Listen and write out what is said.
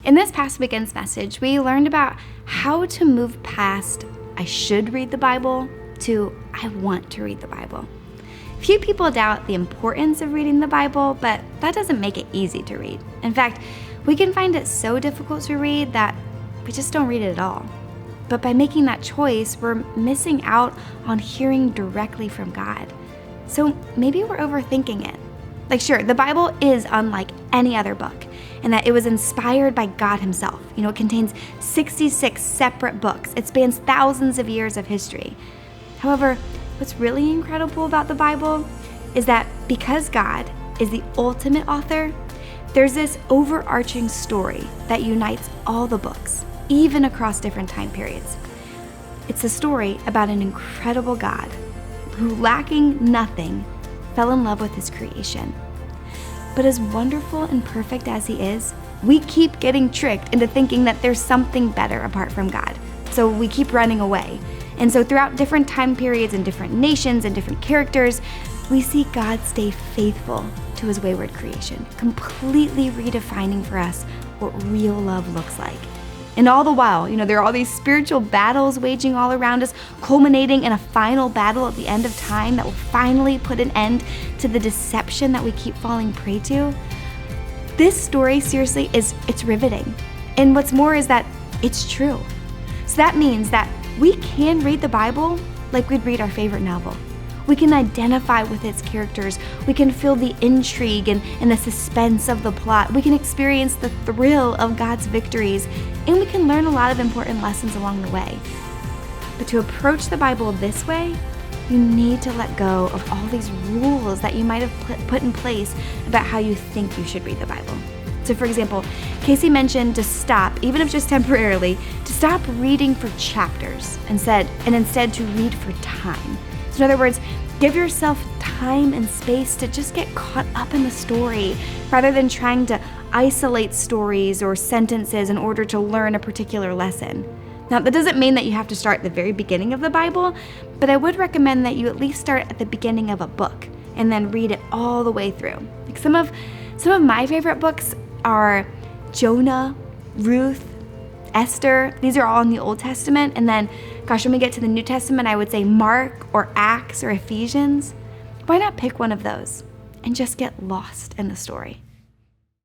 In this past weekend's message, we learned about how to move past I should read the Bible to I want to read the Bible. Few people doubt the importance of reading the Bible, but that doesn't make it easy to read. In fact, we can find it so difficult to read that we just don't read it at all. But by making that choice, we're missing out on hearing directly from God. So maybe we're overthinking it. Like, sure, the Bible is unlike any other book in that it was inspired by God himself. It contains 66 separate books. It spans thousands of years of history. However, what's really incredible about the Bible is that because God is the ultimate author, there's this overarching story that unites all the books, even across different time periods. It's a story about an incredible God who, lacking nothing, fell in love with his creation. But as wonderful and perfect as he is, we keep getting tricked into thinking that there's something better apart from God. So we keep running away. And so throughout different time periods and different nations and different characters, we see God stay faithful to his wayward creation, completely redefining for us what real love looks like. And all the while, there are all these spiritual battles waging all around us, culminating in a final battle at the end of time that will finally put an end to the deception that we keep falling prey to. This story, seriously, it's riveting. And what's more is that it's true. So that means that we can read the Bible like we'd read our favorite novel. We can identify with its characters. We can feel the intrigue and the suspense of the plot. We can experience the thrill of God's victories, and we can learn a lot of important lessons along the way. But to approach the Bible this way, you need to let go of all these rules that you might have put in place about how you think you should read the Bible. So for example, Casey mentioned to stop, even if just temporarily, to stop reading for chapters and instead to read for time. So in other words, give yourself time and space to just get caught up in the story rather than trying to isolate stories or sentences in order to learn a particular lesson. Now, that doesn't mean that you have to start at the very beginning of the Bible, but I would recommend that you at least start at the beginning of a book and then read it all the way through. Like some of my favorite books are Jonah, Ruth, Esther. These are all in the Old Testament. And then, when we get to the New Testament, I would say Mark or Acts or Ephesians. Why not pick one of those and just get lost in the story?